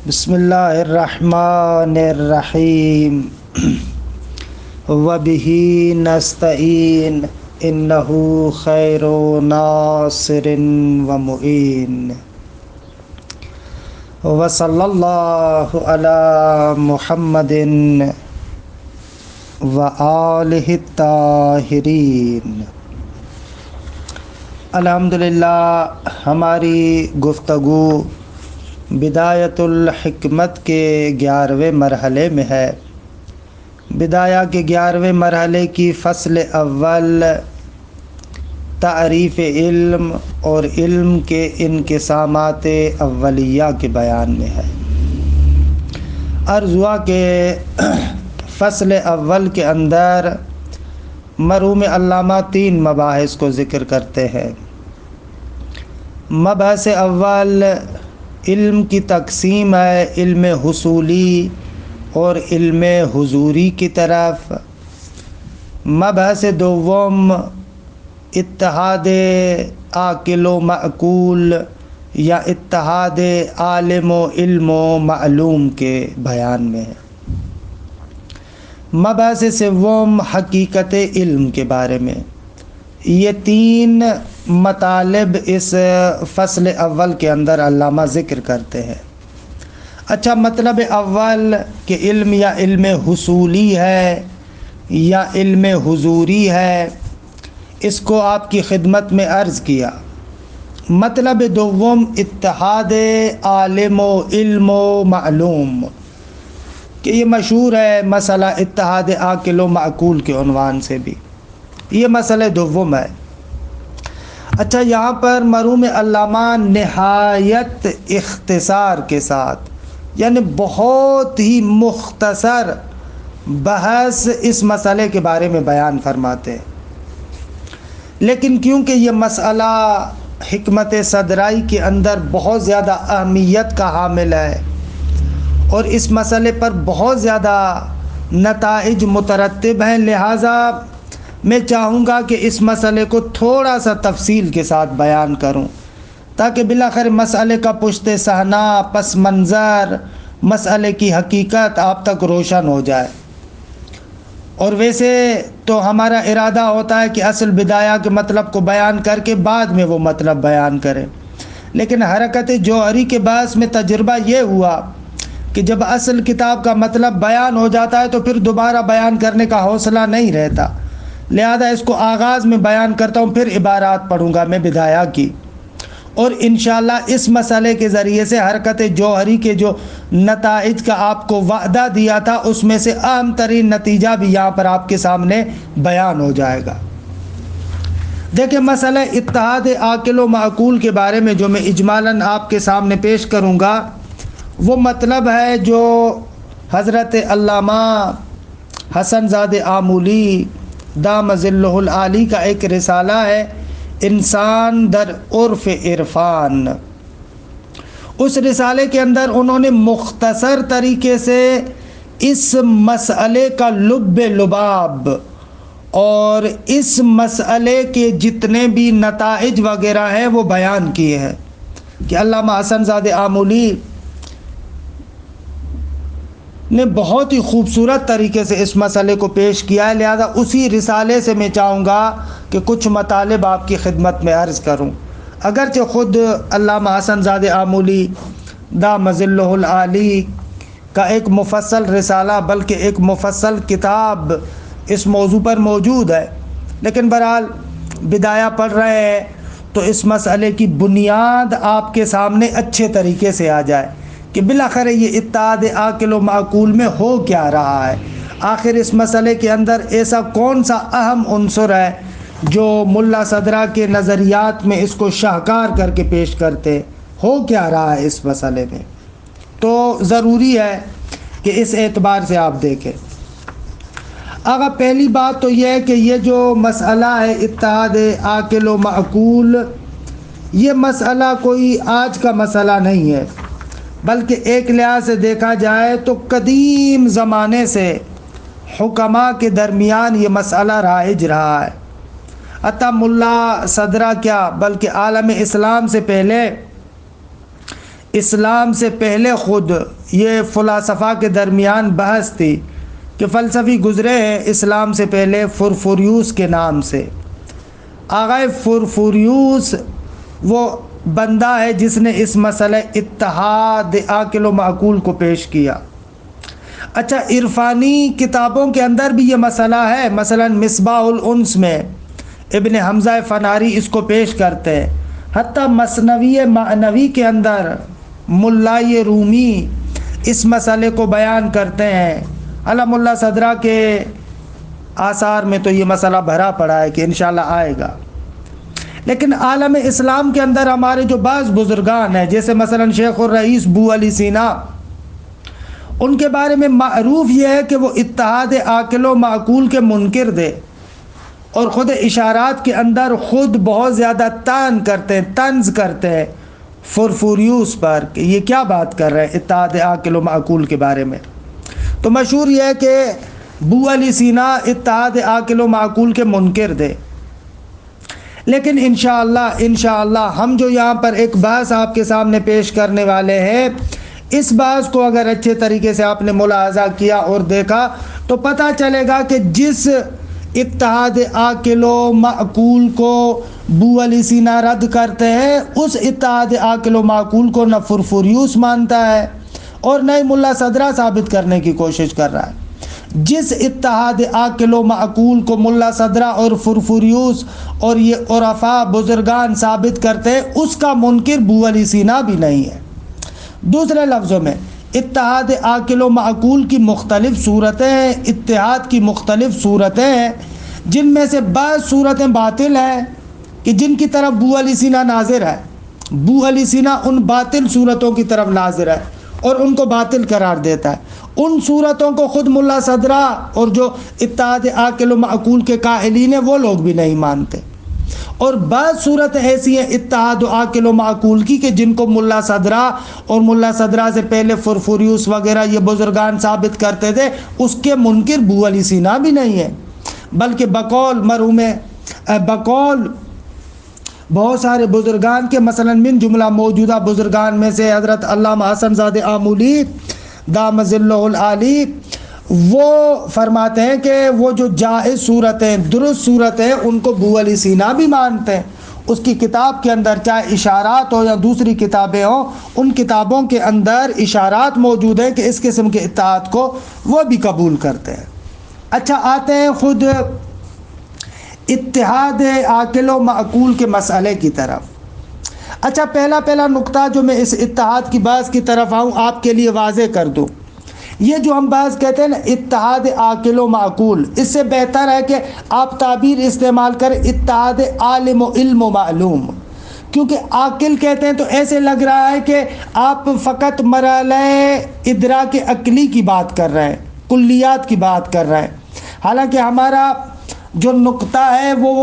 بسم اللہ الرحمن الرحیم وبہ نستعین انہ خیر ناصر ومعین وصلی اللہ علی محمد وآلہ الطاہرین۔ الحمدللہ ہماری گفتگو بدایت الحکمت کے 11ویں مرحلے میں ہے۔ بدایہ کے 11ویں مرحلے کی فصل اول تعریف علم اور علم کے انقسامات اولیہ کے بیان میں ہے۔ عرض ہوا کہ فصل اول کے اندر مرحوم علامہ 3 مباحث کو ذکر کرتے ہیں۔ مبحث اول علم کی تقسیم ہے علم حصولی اور علم حضوری کی طرف۔ مبحث دوم اتحاد عاقل و معقول یا اتحاد عالم و علم و معلوم کے بیان میں ہے۔ مبحث سوم حقیقت علم کے بارے میں۔ یہ 3 مطالب اس فصل اول کے اندر علامہ ذکر کرتے ہیں۔ اچھا، مطلب اول کہ علم یا علم حصولی ہے یا علم حضوری ہے، اس کو آپ کی خدمت میں عرض کیا۔ مطلب دوم اتحاد عالم و علم و معلوم، کہ یہ مشہور ہے مسئلہ اتحاد عاقل و معقول کے عنوان سے بھی، یہ مسئلہ دوم ہے۔ اچھا، یہاں پر مرحوم علامہ نہایت اختصار کے ساتھ، یعنی بہت ہی مختصر بحث اس مسئلے کے بارے میں بیان فرماتے ہیں، لیکن کیونکہ یہ مسئلہ حکمت صدرائی کے اندر بہت زیادہ اہمیت کا حامل ہے اور اس مسئلے پر بہت زیادہ نتائج مترتب ہیں، لہٰذا میں چاہوں گا کہ اس مسئلے کو تھوڑا سا تفصیل کے ساتھ بیان کروں، تاکہ بالآخر مسئلے کا پشت صحنہ، پس منظر، مسئلے کی حقیقت آپ تک روشن ہو جائے۔ اور ویسے تو ہمارا ارادہ ہوتا ہے کہ اصل بدایہ کے مطلب کو بیان کر کے بعد میں وہ مطلب بیان کریں، لیکن حرکت جوہری کے باعث میں تجربہ یہ ہوا کہ جب اصل کتاب کا مطلب بیان ہو جاتا ہے تو پھر دوبارہ بیان کرنے کا حوصلہ نہیں رہتا، لہذا اس کو آغاز میں بیان کرتا ہوں، پھر عبارات پڑھوں گا میں بدایہ کی، اور انشاءاللہ اس مسئلے کے ذریعے سے حرکت جوہری کے جو نتائج کا آپ کو وعدہ دیا تھا اس میں سے اہم ترین نتیجہ بھی یہاں پر آپ کے سامنے بیان ہو جائے گا۔ دیکھیں، مسئلہ اتحاد عاقل و معقول کے بارے میں جو میں اجمالاً آپ کے سامنے پیش کروں گا، وہ مطلب ہے جو حضرت علامہ حسن زادہ آمولی دام ظلہ العالی کا ایک رسالہ ہے، انسان در عرف عرفان۔ اس رسالے کے اندر انہوں نے مختصر طریقے سے اس مسئلے کا لب لباب اور اس مسئلے کے جتنے بھی نتائج وغیرہ ہیں وہ بیان کیے ہیں، کہ علامہ حسن زادہ آمولی نے بہت ہی خوبصورت طریقے سے اس مسئلے کو پیش کیا ہے، لہذا اسی رسالے سے میں چاہوں گا کہ کچھ مطالب آپ کی خدمت میں عرض کروں۔ اگرچہ خود علامہ حسن زادہ آمولی دام ظلہ العالی کا ایک مفصل رسالہ بلکہ ایک مفصل کتاب اس موضوع پر موجود ہے، لیکن بہرحال بدایہ پڑھ رہے ہیں تو اس مسئلے کی بنیاد آپ کے سامنے اچھے طریقے سے آ جائے کہ بالآخر یہ اتحاد عاقل و معقول میں ہو کیا رہا ہے، آخر اس مسئلے کے اندر ایسا کون سا اہم عنصر ہے جو ملا صدرہ کے نظریات میں اس کو شاہکار کر کے پیش کرتے، ہو کیا رہا ہے اس مسئلے میں، تو ضروری ہے کہ اس اعتبار سے آپ دیکھیں۔ اگر پہلی بات تو یہ ہے کہ یہ جو مسئلہ ہے اتحاد عاقل و معقول، یہ مسئلہ کوئی آج کا مسئلہ نہیں ہے، بلکہ ایک لحاظ سے دیکھا جائے تو قدیم زمانے سے حکماء کے درمیان یہ مسئلہ رائج رہا ہے۔ حتیٰ ملا صدرہ کیا بلکہ عالم اسلام سے پہلے اسلام سے پہلے خود یہ فلاسفہ کے درمیان بحث تھی کہ فلسفی گزرے ہیں اسلام سے پہلے فرفوریوس کے نام سے. آغا فرفوریوس وہ بندہ ہے جس نے اس مسئلہ اتحاد عاقل و معقول کو پیش کیا. اچھا، عرفانی کتابوں کے اندر بھی یہ مسئلہ ہے. مثلا مصباح الانس میں ابن حمزہ فناری اس کو پیش کرتے ہیں. حتیٰ مثنوی معنوی کے اندر ملائے رومی اس مسئلے کو بیان کرتے ہیں. علم اللہ صدرہ کے آثار میں تو یہ مسئلہ بھرا پڑا ہے کہ انشاءاللہ آئے گا. لیکن عالم اسلام کے اندر ہمارے جو بعض بزرگان ہیں، جیسے مثلا شیخ الرئیس بو علی سینا، ان کے بارے میں معروف یہ ہے کہ وہ اتحاد عاقل و معقول کے منکر دے، اور خود اشارات کے اندر خود بہت زیادہ طنز کرتے ہیں فرفوریوس پر کہ یہ کیا بات کر رہے ہیں اتحاد عاقل و معقول کے بارے میں. تو مشہور یہ ہے کہ بو علی سینا اتحاد عاقل و معقول کے منکر دے. لیکن انشاءاللہ ہم جو یہاں پر ایک بحث آپ کے سامنے پیش کرنے والے ہیں، اس بحث کو اگر اچھے طریقے سے آپ نے ملاحظہ کیا اور دیکھا تو پتہ چلے گا کہ جس اتحاد عاقل و معقول کو بو علی سینا رد کرتے ہیں، اس اتحاد عاقل و معقول کو نہ فرفوریوس مانتا ہے اور نہ ہی ملا صدرہ ثابت کرنے کی کوشش کر رہا ہے. جس اتحاد عاقل و معقول کو ملا صدرہ اور فرفوریوس اور یہ عرفاء بزرگان ثابت کرتے ہیں، اس کا منکر بو علی سینا بھی نہیں ہے. دوسرے لفظوں میں اتحاد عاقل و معقول کی مختلف صورتیں ہیں، اتحاد کی مختلف صورتیں ہیں، جن میں سے بعض صورتیں باطل ہیں کہ جن کی طرف بو علی سینا ناظر ہے. بو علی سینا ان باطل صورتوں کی طرف ناظر ہے اور ان کو باطل قرار دیتا ہے. ان صورتوں کو خود ملا صدرہ اور جو اتحاد عاقل و معقول کے قائلین ہیں وہ لوگ بھی نہیں مانتے. اور بعض صورتیں ایسی ہیں اتحاد عاقل و معقول کی کہ جن کو ملا صدرہ اور ملا صدرہ سے پہلے فرفوریوس وغیرہ یہ بزرگان ثابت کرتے تھے، اس کے منکر بو علی سینا بھی نہیں ہے، بلکہ بقول مرحوم بقول بہت سارے بزرگان کے، مثلا من جملہ موجودہ بزرگان میں سے حضرت علامہ حسن زادہ آمولی دام ظلہ العالی، وہ فرماتے ہیں کہ وہ جو جائز صورتیں، درست صورتیں، ان کو بو علی سینا بھی مانتے ہیں. اس کی کتاب کے اندر چاہے اشارات ہو یا دوسری کتابیں ہوں، ان کتابوں کے اندر اشارات موجود ہیں کہ اس قسم کے اتحاد کو وہ بھی قبول کرتے ہیں. اچھا، آتے ہیں خود اتحاد عاقل و معقول کے مسئلے کی طرف. اچھا، پہلا نقطہ جو میں اس اتحاد کی بحث کی طرف آؤں آپ کے لیے واضح کر دوں. یہ جو ہم بحث کہتے ہیں نا اتحاد عاقل و معقول، اس سے بہتر ہے کہ آپ تعبیر استعمال کریں اتحاد عالم و علم و معلوم، کیونکہ عاقل کہتے ہیں تو ایسے لگ رہا ہے کہ آپ فقط مرحلہ ادراک عقلی کی بات کر رہے ہیں، کلیات کی بات کر رہے ہیں. حالانکہ ہمارا جو نقطہ ہے وہ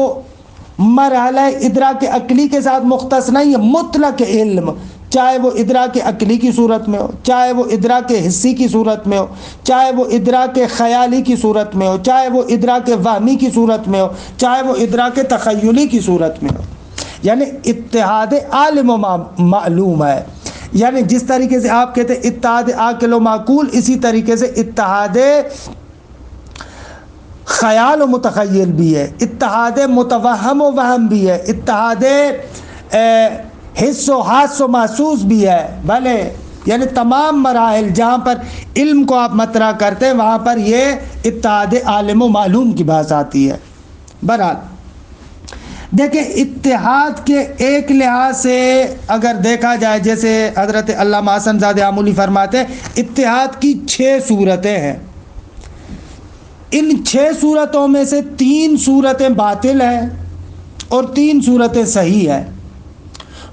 مرحلہ ادراک عقلی کے ساتھ مختص نہیں ہے. مطلق علم، چاہے وہ ادراک عقلی کی صورت میں ہو، چاہے وہ ادراک حسی کی صورت میں ہو، چاہے وہ ادراک خیالی کی صورت میں ہو، چاہے وہ ادراک وہمی کی صورت میں ہو، چاہے وہ ادراک تخیلی کی صورت میں ہو. یعنی اتحاد عالم و معلوم ہے. یعنی جس طریقے سے آپ کہتے ہیں اتحاد عاقل و معقول، اسی طریقے سے اتحاد خیال و متخیل بھی ہے، اتحاد متوہم و وہم بھی ہے، اتحاد حس و حاس و محسوس بھی ہے. بھلے یعنی تمام مراحل جہاں پر علم کو آپ مطرح کرتے ہیں وہاں پر یہ اتحاد عالم و معلوم کی بات آتی ہے. بہرحال دیکھیں، اتحاد کے ایک لحاظ سے اگر دیکھا جائے، جیسے حضرت علامہ حسن زادہ آمولی فرماتے ہیں، اتحاد کی 6 صورتیں ہیں. ان 6 صورتوں میں سے 3 صورتیں باطل ہیں اور 3 صورتیں صحیح ہیں.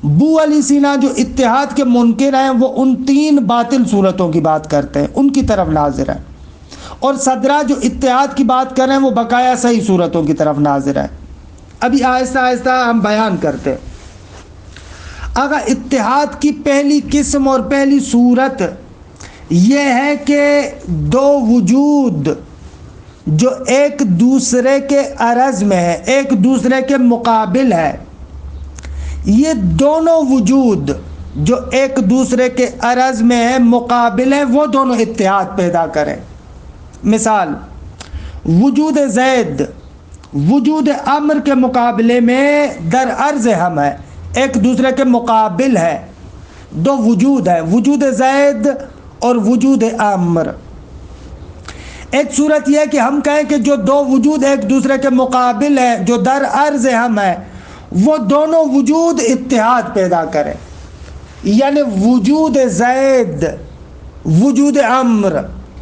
بو علی سینا جو اتحاد کے منکر ہیں وہ ان 3 باطل صورتوں کی بات کرتے ہیں، ان کی طرف ناظر ہیں، اور صدرہ جو اتحاد کی بات کر رہے ہیں وہ بقایا صحیح صورتوں کی طرف ناظر ہیں. ابھی آہستہ آہستہ ہم بیان کرتے ہیں. اگر اتحاد کی پہلی قسم اور پہلی صورت یہ ہے کہ 2 وجود جو ایک دوسرے کے عرض میں ہے، ایک دوسرے کے مقابل ہے، یہ دونوں وجود جو ایک دوسرے کے عرض میں ہیں، مقابل ہیں، وہ دونوں اتحاد پیدا کریں۔ مثال، وجود زید وجود امر کے مقابلے میں در عرض ہم ہے، ایک دوسرے کے مقابل ہے، دو وجود ہے، وجود زید اور وجود امر۔ ایک صورت یہ ہے کہ ہم کہیں کہ جو دو وجود ایک دوسرے کے مقابل ہیں، جو در عرض ہم ہے، وہ دونوں وجود اتحاد پیدا کریں، یعنی وجود زید وجود امر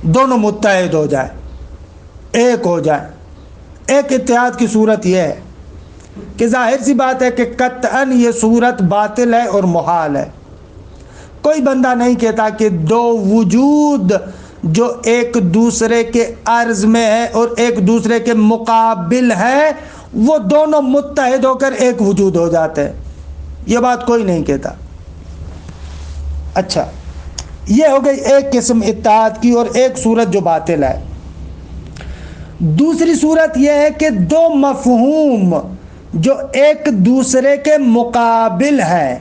دونوں متحد ہو جائیں، ایک ہو جائیں۔ ایک اتحاد کی صورت یہ ہے کہ ظاہر سی بات ہے کہ قطعاً یہ صورت باطل ہے اور محال ہے۔ کوئی بندہ نہیں کہتا کہ دو وجود جو ایک دوسرے کے عرض میں ہے اور ایک دوسرے کے مقابل ہے، وہ دونوں متحد ہو کر ایک وجود ہو جاتے ہیں، یہ بات کوئی نہیں کہتا۔ اچھا، یہ ہو گئی ایک قسم اتحاد کی اور ایک صورت جو باطل ہے۔ دوسری صورت یہ ہے کہ دو مفہوم جو ایک دوسرے کے مقابل ہے،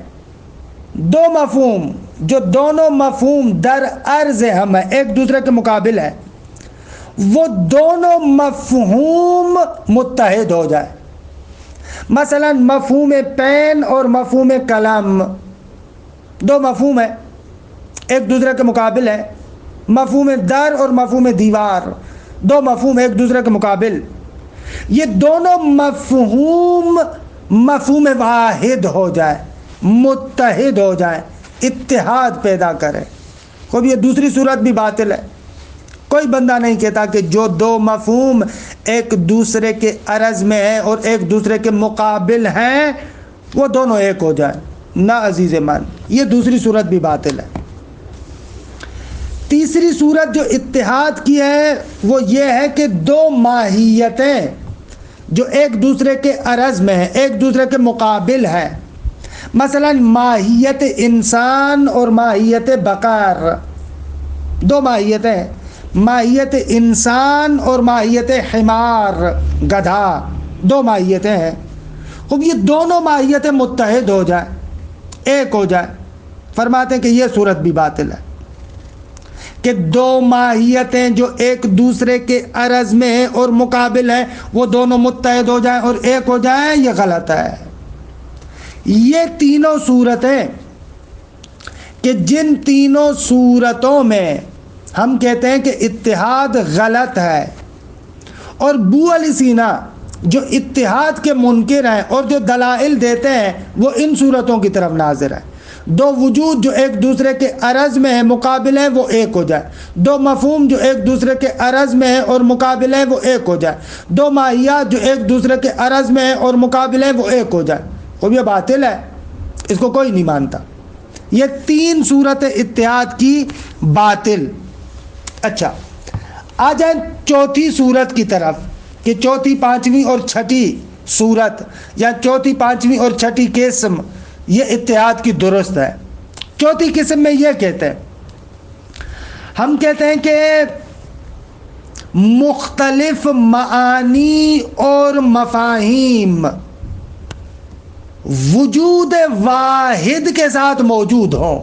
دو مفہوم جو دونوں مفہوم در عرض ہم ہے، ایک دوسرے کے مقابل ہے، وہ دونوں مفہوم متحد ہو جائے۔ مثلا مفہوم پین اور مفہوم قلم، دو مفہوم ہیں، ایک دوسرے کے مقابل ہے۔ مفہوم در اور مفہوم دیوار، دو مفہوم ایک دوسرے کے مقابل، یہ دونوں مفہوم مفہوم واحد ہو جائے، متحد ہو جائیں، اتحاد پیدا کرے۔ خب یہ دوسری صورت بھی باطل ہے۔ کوئی بندہ نہیں کہتا کہ جو دو مفہوم ایک دوسرے کے عرض میں ہیں اور ایک دوسرے کے مقابل ہیں، وہ دونوں ایک ہو جائیں، نہ عزیز من، یہ دوسری صورت بھی باطل ہے۔ تیسری صورت جو اتحاد کی ہے وہ یہ ہے کہ دو ماہیتیں جو ایک دوسرے کے عرض میں ہیں، ایک دوسرے کے مقابل ہیں، مثلا ماہیت انسان اور ماہیت بقر، دو ماہیتیں ہیں، ماہیت انسان اور ماہیت حمار گدھا، دو ماہیتیں ہیں۔ خب یہ دونوں ماہیتیں متحد ہو جائیں، ایک ہو جائیں، فرماتے ہیں کہ یہ صورت بھی باطل ہے کہ دو ماہیتیں جو ایک دوسرے کے عرض میں ہیں اور مقابل ہیں، وہ دونوں متحد ہو جائیں اور ایک ہو جائیں، یہ غلط ہے۔ یہ تینوں صورتیں کہ جن تینوں صورتوں میں ہم کہتے ہیں کہ اتحاد غلط ہے، اور ابو علی سینا جو اتحاد کے منکر ہیں اور جو دلائل دیتے ہیں وہ ان صورتوں کی طرف ناظر ہیں۔ دو وجود جو ایک دوسرے کے عرض میں ہیں، مقابل ہیں، وہ ایک ہو جائے۔ دو مفہوم جو ایک دوسرے کے عرض میں ہیں اور مقابل ہیں، وہ ایک ہو جائے۔ دو ماہیات جو ایک دوسرے کے عرض میں ہیں اور مقابل ہیں، وہ ایک ہو جائے۔ خب یہ باطل ہے، اس کو کوئی نہیں مانتا۔ یہ تین صورت اتحاد کی باطل۔ اچھا، آ جائیں چوتھی صورت کی طرف کہ چوتھی، پانچویں اور چھٹی صورت یا چوتھی، پانچویں اور چھٹی قسم یہ اتحاد کی درست ہے۔ چوتھی قسم میں یہ کہتے ہیں، ہم کہتے ہیں کہ مختلف معانی اور مفاہیم وجود واحد کے ساتھ موجود ہوں۔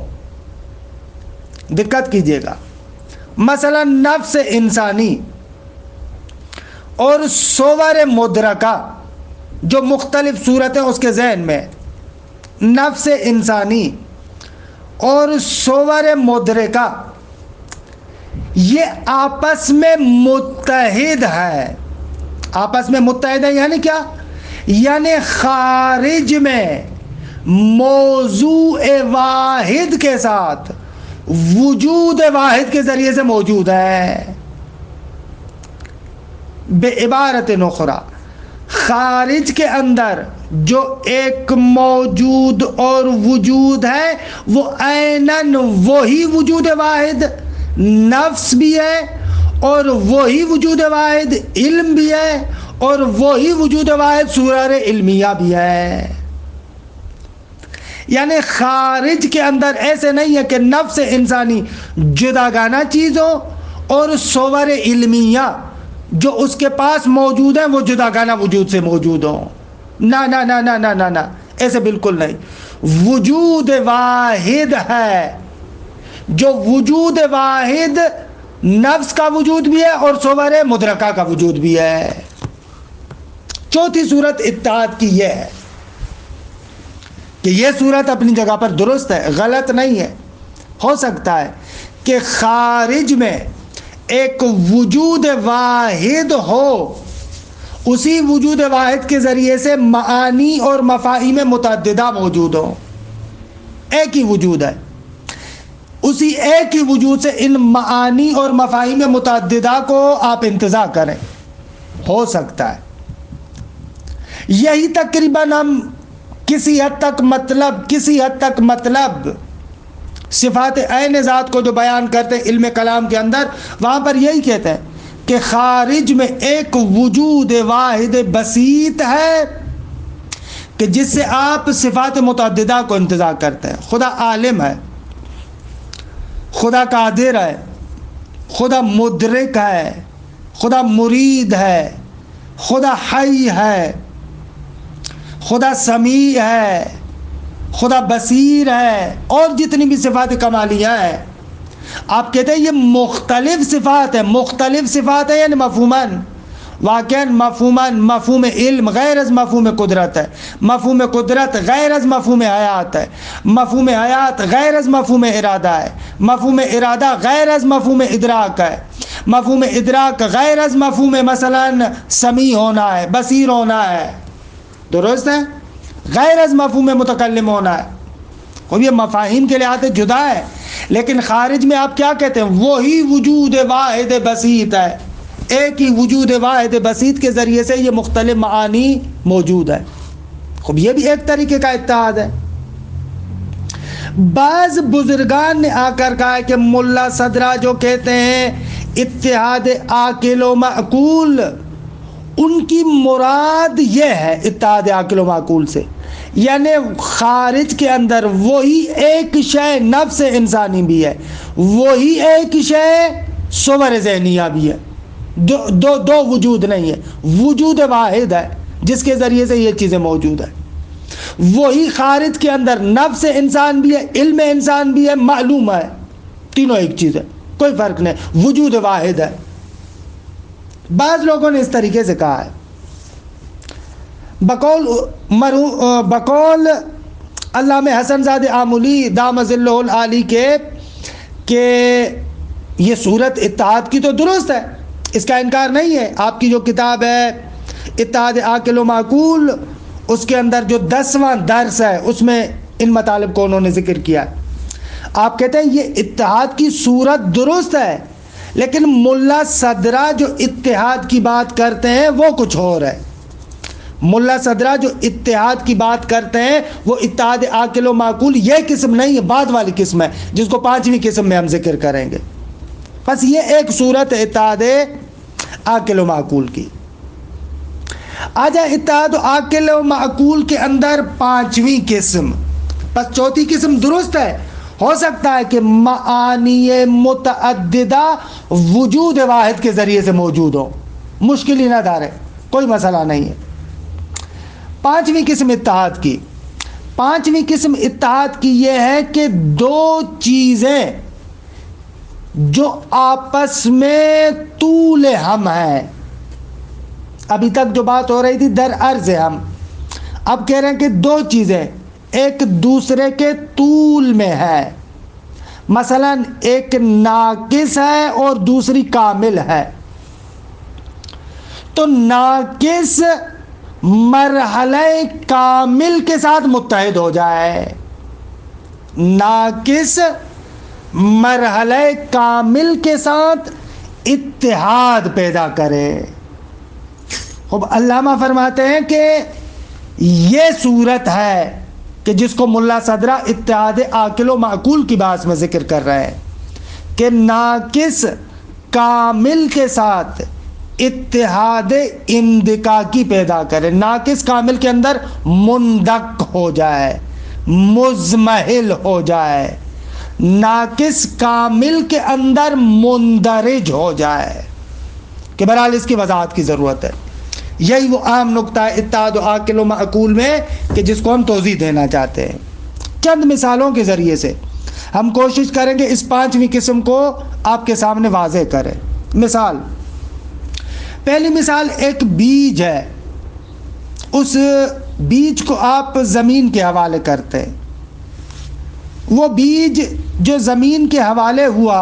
دقت کیجئے گا، مثلا نفس انسانی اور صور مدرکہ جو مختلف صورتیں اس کے ذہن میں، نفس انسانی اور صور مدرکہ یہ آپس میں متحد ہے۔ آپس میں متحد ہے یعنی کیا؟ یعنی خارج میں موضوع واحد کے ساتھ وجود واحد کے ذریعے سے موجود ہے۔ بے عبارت اخری، خارج کے اندر جو ایک موجود اور وجود ہے وہ عیناً وہی وجود واحد نفس بھی ہے، اور وہی وجود واحد علم بھی ہے، اور وہی وجود واحد صور علمیہ بھی ہے۔ یعنی خارج کے اندر ایسے نہیں ہے کہ نفس انسانی جداگانہ چیز ہو اور صور علمیہ جو اس کے پاس موجود ہیں وہ جداگانہ وجود سے موجود ہوں۔ نہ نہ نہ نہ نہ نہ نہ، ایسے بالکل نہیں۔ وجود واحد ہے، جو وجود واحد نفس کا وجود بھی ہے اور صور مدرکہ کا وجود بھی ہے۔ چوتھی صورت اتحاد کی یہ ہے کہ یہ صورت اپنی جگہ پر درست ہے، غلط نہیں ہے۔ ہو سکتا ہے کہ خارج میں ایک وجود واحد ہو، اسی وجود واحد کے ذریعے سے معانی اور مفاہیم متعددہ موجود ہوں، ایک ہی وجود ہے، اسی ایک ہی وجود سے ان معانی اور مفاہیم متعددہ کو آپ انتزاع کریں، ہو سکتا ہے۔ یہی تقریباً ہم کسی حد تک مطلب صفات عین ذات کو جو بیان کرتے ہیں علم کلام کے اندر، وہاں پر یہی کہتے ہیں کہ خارج میں ایک وجود واحد بسیط ہے کہ جس سے آپ صفات متعددہ کو انتزاع کرتے ہیں۔ خدا عالم ہے، خدا قادر ہے، خدا مدرک ہے، خدا مرید ہے، خدا حی ہے، خدا سمیع ہے، خدا بصیر ہے، اور جتنی بھی صفات کمالیہ ہیں۔ آپ کہتے ہیں یہ مختلف صفات ہیں یعنی مفہوماً، واقعاً مفہوماً مفہوم علم غیر از مفہوم قدرت ہے، مفہوم قدرت غیر از مفہوم حیات ہے، مفہوم حیات غیر از مفہوم ارادہ ہے، مفہوم ارادہ غیر از مفہوم ادراک ہے، مفہوم ادراک غیر از مفہوم مثلاً سمیع ہونا ہے، بصیر ہونا ہے، درست ہے، غیر از مفہوم متکلم ہونا ہے۔ خب یہ مفاہیم کے لحاظ سے جدا ہے، لیکن خارج میں آپ کیا کہتے ہیں؟ وہی وجود واحد بسیط ہے، ایک ہی وجود واحد بسیط کے ذریعے سے یہ مختلف معانی موجود ہے۔ خب یہ بھی ایک طریقے کا اتحاد ہے۔ بعض بزرگان نے آ کر کہا ہے کہ ملا صدرہ جو کہتے ہیں اتحاد عاقل و معقول، ان کی مراد یہ ہے اتحاد عاقل و معقول سے، یعنی خارج کے اندر وہی ایک شے نفس انسانی بھی ہے، وہی ایک شے صور ذہنیہ بھی ہے، دو وجود نہیں ہے، وجود واحد ہے جس کے ذریعے سے یہ چیزیں موجود ہیں۔ وہی خارج کے اندر نفس انسان بھی ہے، علم انسان بھی ہے، معلوم ہے، تینوں ایک چیز ہے، کوئی فرق نہیں، وجود واحد ہے۔ بعض لوگوں نے اس طریقے سے کہا ہے بقول علامہ حسن زادہ آملی دام ظلہ العالی کے کہ یہ صورت اتحاد کی تو درست ہے، اس کا انکار نہیں ہے۔ آپ کی جو کتاب ہے اتحاد عاقل و معقول، اس کے اندر جو 10واں درس ہے اس میں ان مطالب کو انہوں نے ذکر کیا ہے۔ آپ کہتے ہیں یہ اتحاد کی صورت درست ہے، لیکن ملا صدرہ جو اتحاد کی بات کرتے ہیں وہ کچھ اور ہے۔ ملا صدرہ جو اتحاد کی بات کرتے ہیں وہ اتحاد عاقل و معقول یہ قسم نہیں ہے، بعد والی قسم ہے جس کو 5ویں قسم میں ہم ذکر کریں گے۔ بس یہ ایک صورت ہے اتحاد عاقل و معقول کی۔ آجا اتحاد عاقل و معقول کے اندر 5ویں قسم، بس چوتھی قسم درست ہے، ہو سکتا ہے کہ معانی متعددہ وجود واحد کے ذریعے سے موجود ہو، مشکل ہی نہ دار ہے، کوئی مسئلہ نہیں ہے۔ 5ویں قسم اتحاد کی یہ ہے کہ دو چیزیں جو آپس میں طول ہم ہیں، ابھی تک جو بات ہو رہی تھی در عرض ہم، اب کہہ رہے ہیں کہ دو چیزیں ایک دوسرے کے طول میں ہے، مثلا ایک ناقص ہے اور دوسری کامل ہے، تو ناقص مرحلہ کامل کے ساتھ متحد ہو جائے، ناقص مرحلہ کامل کے ساتھ اتحاد پیدا کرے۔ خب علامہ فرماتے ہیں کہ یہ صورت ہے کہ جس کو ملا صدرہ اتحاد عاقل و معقول کی بات میں ذکر کر رہے ہیں کہ ناقص کامل کے ساتھ اتحاد اندکاکی پیدا کرے، ناقص کامل کے اندر مندک ہو جائے، مزمحل ہو جائے، ناقص کامل کے اندر مندرج ہو جائے، کہ بہرحال اس کی وضاحت کی ضرورت ہے۔ یہی وہ عام نقطہ ہے اتحاد عاقل و معقول میں کہ جس کو ہم توضیح دینا چاہتے ہیں۔ چند مثالوں کے ذریعے سے ہم کوشش کریں گے اس 5ویں قسم کو آپ کے سامنے واضح کریں۔ مثال، پہلی مثال ایک بیج ہے، اس بیج کو آپ زمین کے حوالے کرتے ہیں، وہ بیج جو زمین کے حوالے ہوا،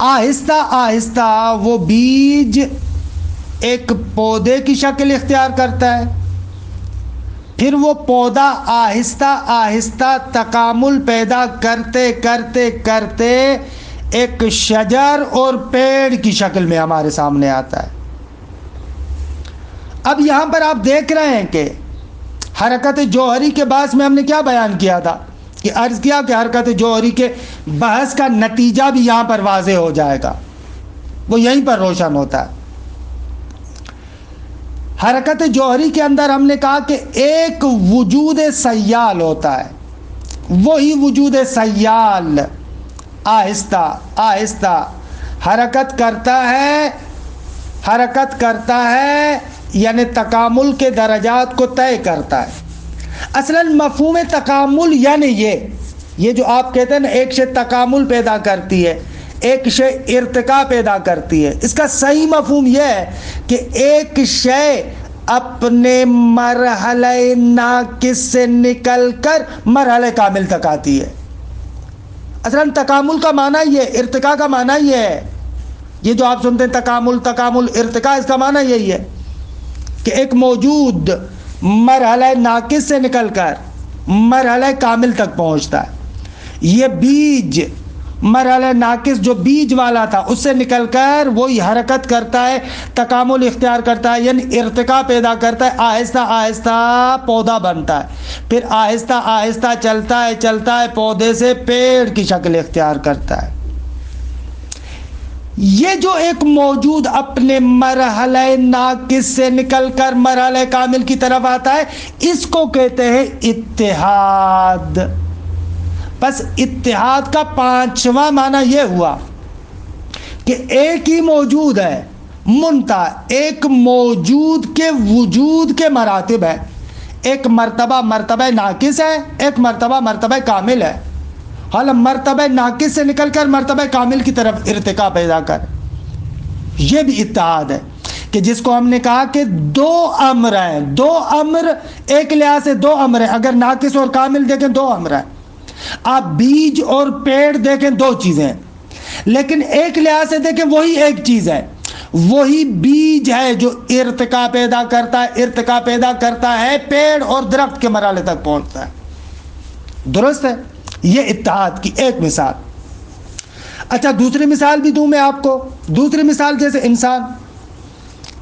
آہستہ آہستہ وہ بیج ایک پودے کی شکل اختیار کرتا ہے، پھر وہ پودا آہستہ آہستہ تکامل پیدا کرتے کرتے کرتے ایک شجر اور پیڑ کی شکل میں ہمارے سامنے آتا ہے۔ اب یہاں پر آپ دیکھ رہے ہیں کہ حرکت جوہری کے باعث میں ہم نے کیا بیان کیا تھا، کہ عرض کیا کہ حرکت جوہری کے بحث کا نتیجہ بھی یہاں پر واضح ہو جائے گا، وہ یہیں پر روشن ہوتا ہے۔ حرکت جوہری کے اندر ہم نے کہا کہ ایک وجود سیال ہوتا ہے، وہی وجود سیال آہستہ آہستہ حرکت کرتا ہے، یعنی تکامل کے درجات کو طے کرتا ہے۔ اصلاً مفہوم تکامل یعنی یہ جو آپ کہتے ہیں نا ایک شے تکامل پیدا کرتی ہے، ایک شے ارتقا پیدا کرتی ہے، اس کا صحیح مفہوم یہ ہے کہ ایک شے اپنے مرحلہ ناقص سے نکل کر مرحلہ کامل تک آتی ہے۔ اصلاً تکامل کا معنی یہ، ارتقا کا معنی یہ ہے، یہ جو آپ سنتے ہیں تکامل ارتقا، اس کا معنی یہی ہے کہ ایک موجود مرحلہ ناقص سے نکل کر مرحلہ کامل تک پہنچتا ہے۔ یہ بیج مرحلہ ناقص جو بیج والا تھا اس سے نکل کر وہی حرکت کرتا ہے، تکامل اختیار کرتا ہے، یعنی ارتقا پیدا کرتا ہے، آہستہ آہستہ پودا بنتا ہے، پھر آہستہ آہستہ چلتا ہے پودے سے پیڑ کی شکل اختیار کرتا ہے۔ یہ جو ایک موجود اپنے مرحلہ ناقص سے نکل کر مرحلہ کامل کی طرف آتا ہے، اس کو کہتے ہیں اتحاد۔ بس اتحاد کا 5واں معنی یہ ہوا کہ ایک ہی موجود ہے، منتہا ایک موجود کے وجود کے مراتب ہے، ایک مرتبہ ناقص ہے، ایک مرتبہ کامل ہے، حالا مرتبہ ناقص سے نکل کر مرتبہ کامل کی طرف ارتقا پیدا کر، یہ بھی اتحاد ہے۔ کہ جس کو ہم نے کہا کہ دو امر ہیں، دو امر ایک لحاظ سے دو امر ہیں، اگر ناقص اور کامل دیکھیں دو امر ہیں، آپ بیج اور پیڑ دیکھیں دو چیزیں، لیکن ایک لحاظ سے دیکھیں وہی ایک چیز ہے، وہی بیج ہے جو ارتقا پیدا کرتا ہے پیڑ اور درخت کے مرحلے تک پہنچتا ہے۔ درست ہے، یہ اتحاد کی ایک مثال۔ اچھا دوسری مثال بھی دوں میں آپ کو، دوسری مثال جیسے انسان،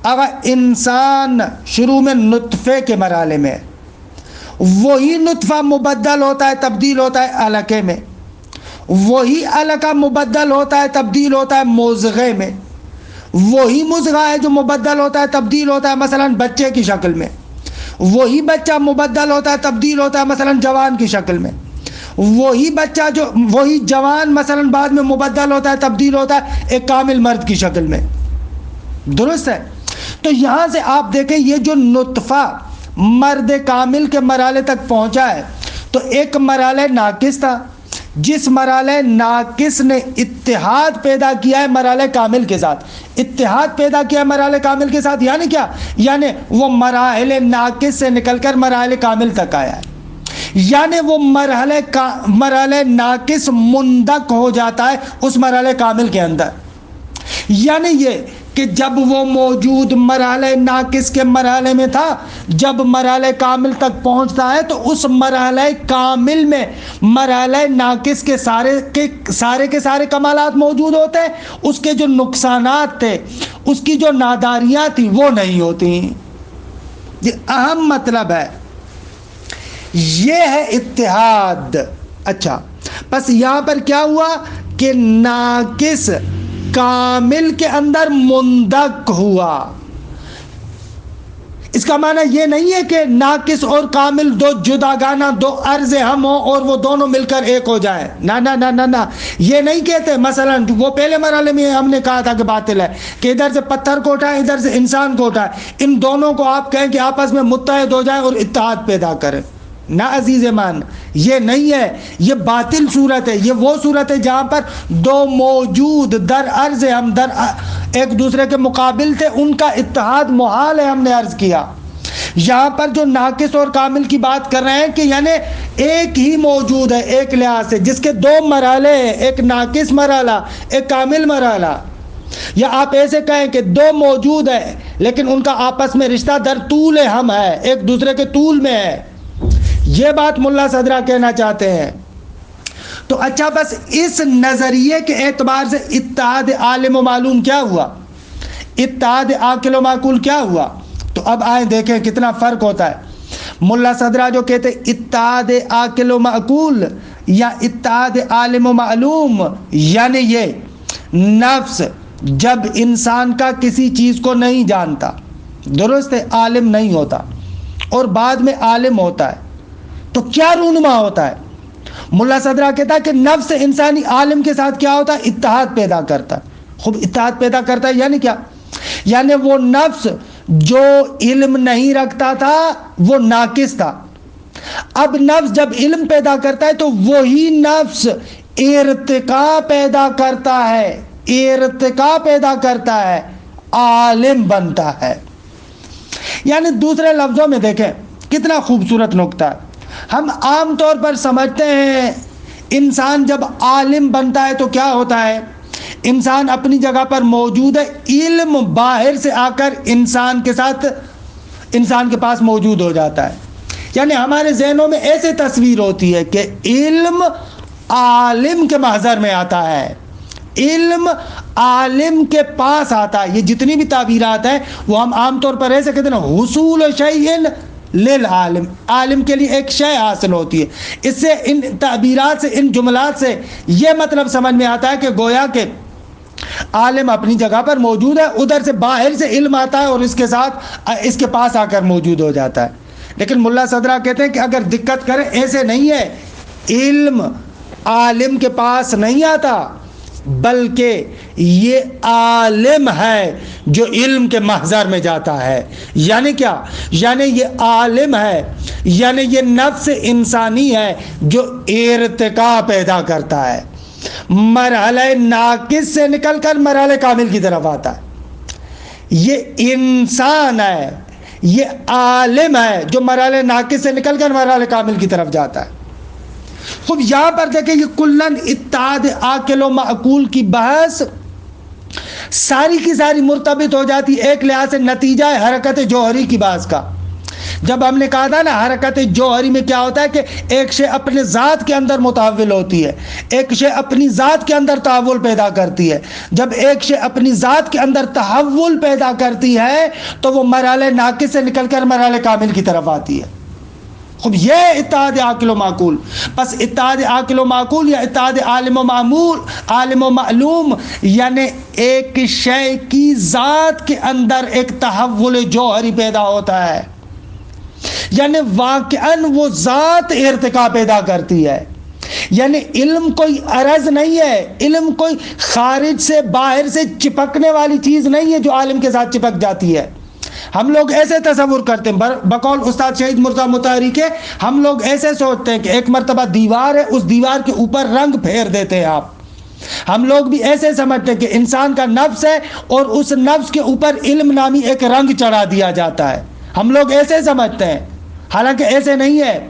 اگر انسان شروع میں نطفے کے مرحلے میں، وہی نطفہ مبدل ہوتا ہے، تبدیل ہوتا ہے علقے میں، وہی علقہ مبدل ہوتا ہے، تبدیل ہوتا ہے مضغے میں، وہی مضغہ ہے جو مبدل ہوتا ہے، تبدیل ہوتا ہے مثلا بچے کی شکل میں، وہی بچہ مبدل ہوتا ہے، تبدیل ہوتا ہے مثلا جوان کی شکل میں، وہی جوان مثلا بعد میں مبدل ہوتا ہے، تبدیل ہوتا ہے ایک کامل مرد کی شکل میں۔ درست ہے؟ تو یہاں سے آپ دیکھیں یہ جو نطفہ مرد کامل کے مرحلے تک پہنچا ہے، تو ایک مرحلہ ناقص تھا، جس مرحلہ ناقص نے اتحاد پیدا کیا ہے مرحلہ کامل کے ساتھ، اتحاد پیدا کیا ہے مرحلہ کامل کے ساتھ، یعنی کیا؟ یعنی وہ مراحل ناقص سے نکل کر مرحلہ کامل تک آیا ہے، یعنی وہ مرحلہ ناقص مندک ہو جاتا ہے اس مرحلہ کامل کے اندر۔ یعنی یہ کہ جب وہ موجود مرحلہ ناقص کے مرحلے میں تھا، جب مرحلہ کامل تک پہنچتا ہے تو اس مرحلہ کامل میں مرحلہ ناقص کے سارے کمالات موجود ہوتے ہیں، اس کے جو نقصانات تھے، اس کی جو ناداریاں تھیں وہ نہیں ہوتی۔ یہ اہم مطلب ہے، یہ ہے اتحاد۔ اچھا بس یہاں پر کیا ہوا کہ ناقص کامل کے اندر مندک ہوا۔ اس کا معنی یہ نہیں ہے کہ ناقص اور کامل دو جداگانہ دو عرض ہم ہوں اور وہ دونوں مل کر ایک ہو جائیں، نہ یہ نہیں کہتے۔ مثلا وہ پہلے مرحلے میں ہم نے کہا تھا کہ باطل ہے کہ ادھر سے پتھر کو اٹھائیں، ادھر سے انسان کو اٹھائیں، ان دونوں کو آپ کہیں کہ آپس میں متحد ہو جائیں اور اتحاد پیدا کریں، نہ عزیز مان، یہ نہیں ہے، یہ باطل صورت ہے۔ یہ وہ صورت ہے جہاں پر دو موجود در عرض ہم در ایک دوسرے کے مقابل تھے، ان کا اتحاد محال ہے، ہم نے عرض کیا۔ یہاں پر جو ناقص اور کامل کی بات کر رہے ہیں کہ یعنی ایک ہی موجود ہے ایک لحاظ سے، جس کے دو مرحلے ہیں، ایک ناقص مرحلہ، ایک کامل مرحلہ۔ یا آپ ایسے کہیں کہ دو موجود ہیں لیکن ان کا آپس میں رشتہ در طول ہم ہے، ایک دوسرے کے طول میں ہے۔ یہ بات ملا صدرہ کہنا چاہتے ہیں۔ تو اچھا، بس اس نظریے کے اعتبار سے اتحاد عالم و معلوم کیا ہوا، اتحاد عاقل و معقول کیا ہوا؟ تو اب آئیں دیکھیں کتنا فرق ہوتا ہے۔ ملا صدرہ جو کہتے ہیں اتحاد عاقل و معقول یا اتحاد عالم و معلوم، یعنی یہ نفس جب انسان کا کسی چیز کو نہیں جانتا، درست ہے، عالم نہیں ہوتا، اور بعد میں عالم ہوتا ہے، تو کیا رونما ہوتا ہے؟ ملا صدرہ کہتا ہے کہ نفس انسانی عالم کے ساتھ کیا ہوتا ہے؟ اتحاد پیدا کرتا ہے۔ خوب اتحاد پیدا کرتا ہے یعنی کیا؟ یعنی وہ نفس جو علم نہیں رکھتا تھا وہ ناقص تھا، اب نفس جب علم پیدا کرتا ہے تو وہی نفس ارتقا پیدا کرتا ہے، ارتقا پیدا کرتا ہے، عالم بنتا ہے۔ یعنی دوسرے لفظوں میں دیکھیں کتنا خوبصورت نکتہ ہے۔ ہم عام طور پر سمجھتے ہیں انسان جب عالم بنتا ہے تو کیا ہوتا ہے؟ انسان اپنی جگہ پر موجود ہے، علم باہر سے آ کر انسان کے ساتھ، انسان کے پاس موجود ہو جاتا ہے۔ یعنی ہمارے ذہنوں میں ایسے تصویر ہوتی ہے کہ علم عالم کے محضر میں آتا ہے، علم عالم کے پاس آتا ہے۔ یہ جتنی بھی تعبیرات ہیں وہ ہم عام طور پر ایسے کہتے ہیں حصول شیء للعالم، عالم کے لیے ایک شے حاصل ہوتی ہے۔ اس سے ان تعبیرات سے، ان جملات سے یہ مطلب سمجھ میں آتا ہے کہ گویا کہ عالم اپنی جگہ پر موجود ہے، ادھر سے باہر سے علم آتا ہے اور اس کے ساتھ اس کے پاس آ کر موجود ہو جاتا ہے۔ لیکن ملا صدرہ کہتے ہیں کہ اگر دقت کریں ایسے نہیں ہے، علم عالم کے پاس نہیں آتا بلکہ یہ عالم ہے جو علم کے محضر میں جاتا ہے۔ یعنی کیا؟ یعنی یہ عالم ہے، یعنی یہ نفس انسانی ہے جو ارتقا پیدا کرتا ہے، مرحلہ ناقص سے نکل کر مرحلہ کامل کی طرف آتا ہے۔ یہ انسان ہے، یہ عالم ہے جو مرحلہ ناقص سے نکل کر مرحلہ کامل کی طرف جاتا ہے۔ خوب یہاں پر دیکھیں یہ کلن اتحاد عاقل و معقول کی بحث ساری کی ساری مرتبط ہو جاتی ایک لحاظ سے نتیجہ ہے حرکت جوہری کی بحث کا۔ جب ہم نے کہا تھا نا حرکت جوہری میں کیا ہوتا ہے کہ ایک شے اپنے ذات کے اندر متحول ہوتی ہے، ایک شے اپنی ذات کے اندر تحول پیدا کرتی ہے۔ جب ایک شے اپنی ذات کے اندر تحول پیدا کرتی ہے تو وہ مرحلہ ناقص سے نکل کر مرحلہ کامل کی طرف آتی ہے۔ خوب یہ اتحاد عاقل و معقول۔ بس اتحاد عاقل و معقول یا اتحاد عالم و معمول، عالم و معلوم، یعنی ایک شے کی ذات کے اندر ایک تحول جوہری پیدا ہوتا ہے، یعنی واقعاً وہ ذات ارتقا پیدا کرتی ہے۔ یعنی علم کوئی عرض نہیں ہے، علم کوئی خارج سے باہر سے چپکنے والی چیز نہیں ہے جو عالم کے ساتھ چپک جاتی ہے۔ ہم لوگ ایسے تصور کرتے ہیں، بقول استاد شہید مرزا مطہری کے، ہم لوگ ایسے سوچتے ہیں کہ ایک مرتبہ دیوار ہے، اس دیوار کے اوپر رنگ پھیر دیتے ہیں آپ۔ ہم لوگ بھی ایسے سمجھتے ہیں کہ انسان کا نفس ہے اور اس نفس کے اوپر علم نامی ایک رنگ چڑھا دیا جاتا ہے، ہم لوگ ایسے سمجھتے ہیں، حالانکہ ایسے نہیں ہے۔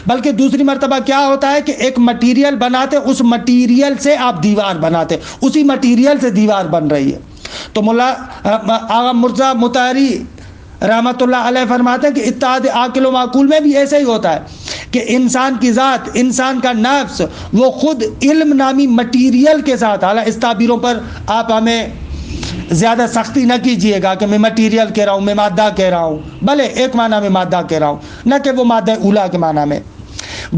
بلکہ دوسری مرتبہ کیا ہوتا ہے کہ ایک مٹیریل بناتے، اس مٹیریل سے آپ دیوار بناتے، اسی مٹیریل سے دیوار بن رہی ہے۔ تو مولا آغا مرزا مطہری رحمۃ اللہ علیہ فرماتے ہیں کہ اتحاد عاقل و معقول میں بھی ایسے ہی ہوتا ہے کہ انسان کی ذات، انسان کا نفس، وہ خود علم نامی مٹیریل کے ساتھ، حالانکہ اس تعبیروں پر آپ ہمیں زیادہ سختی نہ کیجئے گا کہ میں مٹیریل کہہ رہا ہوں، میں مادہ کہہ رہا ہوں، بھلے ایک معنی میں مادہ کہہ رہا ہوں، نہ کہ وہ مادہ اولا کے معنی میں۔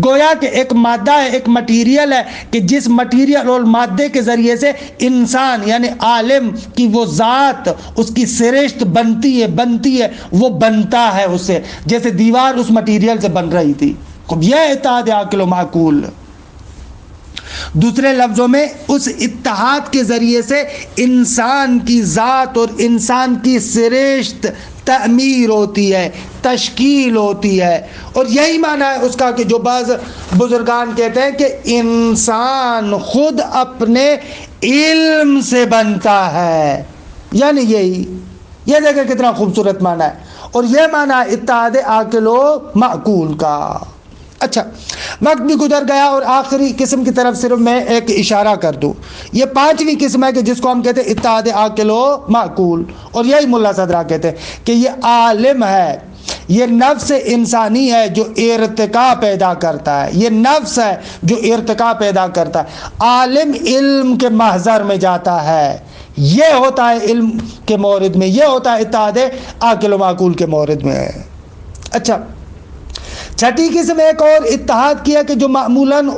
گویا کہ ایک مادہ ہے، ایک مٹیریل ہے کہ جس مٹیریل اور مادے کے ذریعے سے انسان یعنی عالم کی وہ ذات، اس کی سرشت بنتی ہے، وہ بنتا ہے اس سے، جیسے دیوار اس مٹیریل سے بن رہی تھی۔ یہ اتحاد عاقل و معقول۔ دوسرے لفظوں میں اس اتحاد کے ذریعے سے انسان کی ذات اور انسان کی سرشت تعمیر ہوتی ہے، تشکیل ہوتی ہے، اور یہی معنی ہے اس کا کہ جو بعض بزرگان کہتے ہیں کہ انسان خود اپنے علم سے بنتا ہے، یعنی یہی، یہ دیکھیں کتنا خوبصورت معنی ہے، اور یہ معنی ہے اتحاد عاقل و معقول کا۔ اچھا، وقت بھی گزر گیا اور آخری قسم کی طرف صرف میں ایک اشارہ کر دوں۔ یہ پانچویں قسم ہے کہ جس کو ہم کہتے ہیں اتحاد عاقل و معقول، اور یہی ملا صدرہ کہتے ہیں کہ یہ عالم ہے، یہ نفس انسانی ہے جو ارتقا پیدا کرتا ہے، یہ نفس ہے جو ارتقا پیدا کرتا ہے۔ عالم علم کے محضر میں جاتا ہے، یہ ہوتا ہے علم کے مورد میں، یہ ہوتا ہے اتحاد عاقل و معقول کے مورد میں۔ اچھا، چھٹی قسم ایک اور اتحاد کی ہے کہ جو معمولاً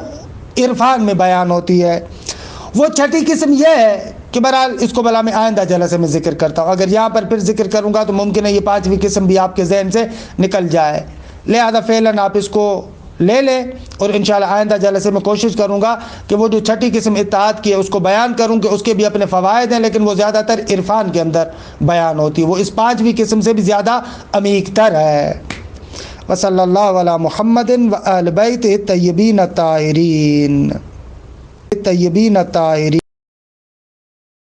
عرفان میں بیان ہوتی ہے۔ وہ چھٹی قسم یہ ہے کہ بہرحال اس کو بلا میں آئندہ جلسے میں ذکر کرتا ہوں، اگر یہاں پر پھر ذکر کروں گا تو ممکن ہے یہ پانچویں قسم بھی آپ کے ذہن سے نکل جائے، لہذا فعلاً آپ اس کو لے لیں، اور انشاءاللہ آئندہ جلسے میں کوشش کروں گا کہ وہ جو چھٹی قسم اتحاد کی ہے اس کو بیان کروں کہ اس کے بھی اپنے فوائد ہیں، لیکن وہ زیادہ تر عرفان کے اندر بیان ہوتی ہے، وہ اس پانچویں قسم سے بھی زیادہ عمیق تر ہے۔ وصلی اللہ علی محمد و آل بیتہ الطیبین الطاہرین۔